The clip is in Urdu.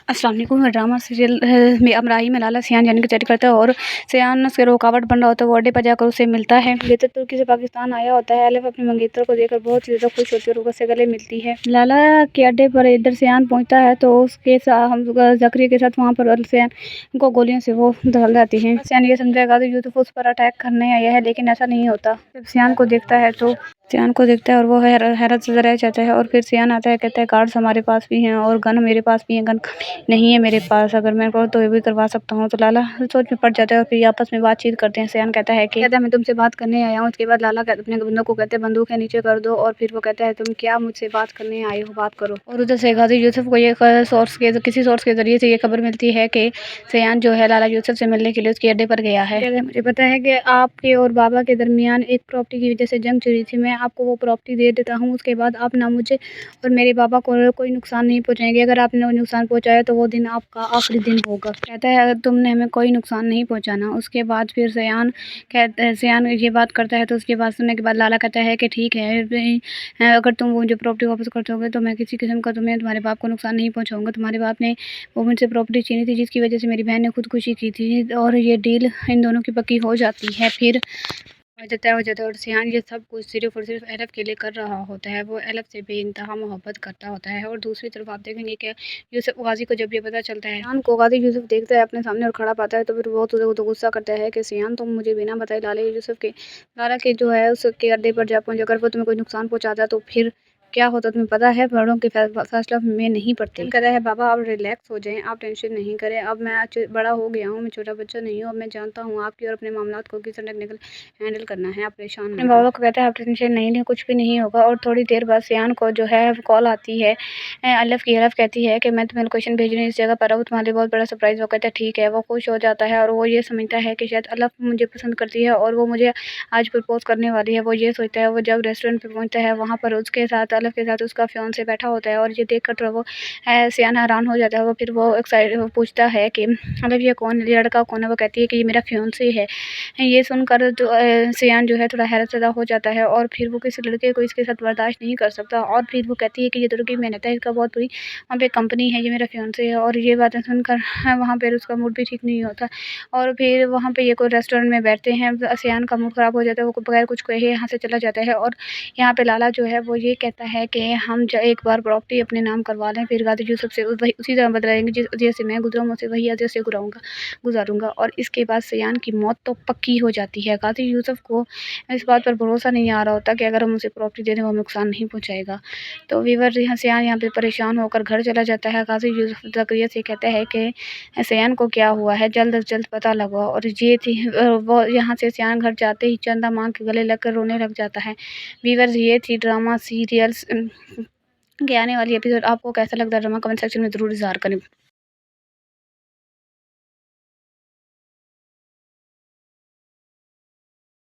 السلام علیکم۔ ڈرامہ سیریل میں امرائی میں لالا سیان جانے کی تیاری کرتا ہے اور سیان سے رکاوٹ بن رہا ہوتا ہے۔ وہ اڈے پر جا کر اسے ملتا ہے۔ منگیتر ترکی سے پاکستان آیا ہوتا ہے۔ الف اپنے منگیتر کو دیکھ کر بہت زیادہ خوش ہوتی ہے اور اس سے گلے ملتی ہے۔ لالا کے اڈے پر ادھر سیان پہنچتا ہے تو اس کے زکریا کے ساتھ وہاں پر سیان کو گولیوں سے وہ دھل جاتی ہیں۔ سیان یہ سمجھتا ہے غازی یوسف اس پر اٹیک کرنے آیا ہے لیکن ایسا نہیں ہوتا۔ جب سیان کو دیکھتا ہے اور وہ حیرت سے رہ جاتا ہے اور پھر سیان آتا ہے، کہتا ہے گارڈز ہمارے پاس بھی ہیں اور گن میرے پاس بھی ہیں۔ گن نہیں ہے میرے پاس، اگر میں کہوں تو یہ بھی کروا سکتا ہوں۔ تو لالا سوچ میں پڑ جاتا ہے اور پھر یہ آپس میں بات چیت کرتے ہیں۔ سیان کہتا ہے میں تم سے بات کرنے آیا ہوں۔ اس کے بعد لالا اپنے بندوق کو کہتے ہیں بندوق ہے نیچے کر دو، اور پھر وہ کہتا ہے تم کیا مجھ سے بات کرنے آئے ہو، بات کرو۔ اور ادھر سے غازی یوسف کو کسی سورس کے ذریعے سے یہ خبر ملتی ہے کہ سیان جو ہے لالا یوسف سے ملنے کے لیے اس کے اڈے پر گیا ہے۔ مجھے پتا ہے کہ آپ کے اور بابا کے درمیان ایک پراپرٹی کی وجہ سے جنگ چھڑی تھی، میں آپ کو وہ پراپرٹی دے دیتا ہوں، اس کے بعد آپ نہ مجھے اور میرے بابا کو کوئی نقصان نہیں پہنچائیں گے۔ اگر آپ نے نقصان پہنچایا تو وہ دن آپ کا آخری دن ہوگا۔ کہتا ہے اگر تم نے ہمیں کوئی نقصان نہیں پہنچانا۔ اس کے بعد پھر سیان یہ بات کرتا ہے تو اس کے بعد سننے کے بعد لالا کہتا ہے کہ ٹھیک ہے، اگر تم مجھے پراپرٹی واپس کرتے ہوگے تو میں کسی قسم کا تمہارے باپ کو نقصان نہیں پہنچاؤں گا۔ تمہارے باپ نے وہ مجھ سے پراپرٹی چھینی تھی جس کی وجہ سے میری بہن نے خودکشی کی تھی، اور یہ ڈیل ان دونوں کی پکی ہو جاتی ہے۔ پھر ہو جاتا ہے اور سیان یہ سب کچھ صرف اور صرف الف کے لیے کر رہا ہوتا ہے۔ وہ الف سے بے انتہا محبت کرتا ہوتا ہے۔ اور دوسری طرف آپ دیکھیں گے کہ یوسف غازی کو جب یہ پتہ چلتا ہے، سیان کو غازی یوسف دیکھتا ہے اپنے سامنے اور کھڑا پاتا ہے تو پھر بہت غصہ کرتا ہے کہ سیان تم مجھے بنا بتائے لالا کے جو ہے اس کے اڈے پر جا پہنچ، اگر وہ تمہیں کوئی نقصان پہنچاتا تو پھر کیا ہوتا تمہیں پتا ہے، بڑوں کے فیصلہ میں نہیں پڑتے۔ کہتا ہے بابا آپ ریلیکس ہو جائیں، آپ ٹینشن نہیں کریں، اب میں بڑا ہو گیا ہوں، میں چھوٹا بچہ نہیں ہوں، اب میں جانتا ہوں آپ کی اور اپنے معاملات کو کس طرح ہینڈل کرنا ہے، آپ پریشان نہ ہوں۔ بابا کو کہتا ہے آپ ٹینشن نہیں لیں، کچھ بھی نہیں ہوگا۔ اور تھوڑی دیر بعد سیان کو جو ہے کال آتی ہے الف کی۔ الف کہتی ہے کہ میں تمہیں لوکیشن بھیج رہی ہوں، اس جگہ پر آؤ، تمہارے لیے بہت بڑا سرپرائز۔ وہ کہتا ہے ٹھیک ہے۔ وہ خوش ہو جاتا ہے اور وہ یہ سمجھتا ہے کہ شاید الف مجھے پسند کرتی ہے اور وہ مجھے آج پرپوز کرنے والی ہے۔ وہ یہ سوچتا ہے۔ وہ جب ریسٹورینٹ پہ پہنچتا ہے وہاں پر اس کے ساتھ الف کے ساتھ اس کا فیانسے بیٹھا ہوتا ہے اور یہ دیکھ کر وہ سیان حیران ہو جاتا ہے۔ وہ پھر وہ پوچھتا ہے کہ الف یہ کون ہے، یہ لڑکا کون ہے؟ وہ کہتی ہے کہ یہ میرا فیانسے ہے۔ یہ سن کر سیان جو ہے تھوڑا حیرت زدہ ہو جاتا ہے اور پھر وہ کسی لڑکے کو اس کے ساتھ برداشت نہیں کر سکتا، اور پھر وہ کہتی ہے کہ یہ لڑکی محنت ہے، اس کا بہت بڑی وہاں پہ کمپنی ہے، یہ میرا فیانسے ہے۔ اور یہ باتیں سن کر وہاں پہ اس کا موڈ بھی ٹھیک نہیں ہوتا، اور پھر وہاں پہ یہ کوئی ریسٹورینٹ میں بیٹھتے ہیں۔ سیان کا موڈ خراب ہو جاتا ہے، وہ بغیر کچھ کہے یہاں سے چلا جاتا ہے، اور یہاں پہ لالا جو ہے وہ یہ کہتا ہے کہ ہم ایک بار پراپرٹی اپنے نام کروا لیں، پھر غازی یوسف سے اسی طرح بدلائیں گے جس اذیت سے میں گزرا ہوں، اسے وہی اذیت سے گزاروں گا۔ اور اس کے بعد سیان کی موت تو پکی ہو جاتی ہے۔ غازی یوسف کو اس بات پر بھروسہ نہیں آ رہا ہوتا کہ اگر ہم اسے پراپرٹی دے دیں وہ نقصان نہیں پہنچائے گا۔ تو ویور سیان یہاں پہ پریشان ہو کر گھر چلا جاتا ہے۔ غازی یوسف زکریا سے کہتا ہے کہ سیان کو کیا ہوا ہے، جلد از جلد پتہ لگاؤ۔ اور یہ تھی وہ یہاں سے سیان گھر جاتے ہی چندہ ماں کے گلے لگ کر رونے لگ جاتا ہے۔ ویورز یہ تھی ڈرامہ سیریلز کے آنے والی ایپیسوڈ۔ آپ کو کیسا لگتا ہے ڈرامہ، کمنٹ سیکشن میں ضرور اظہار کریں۔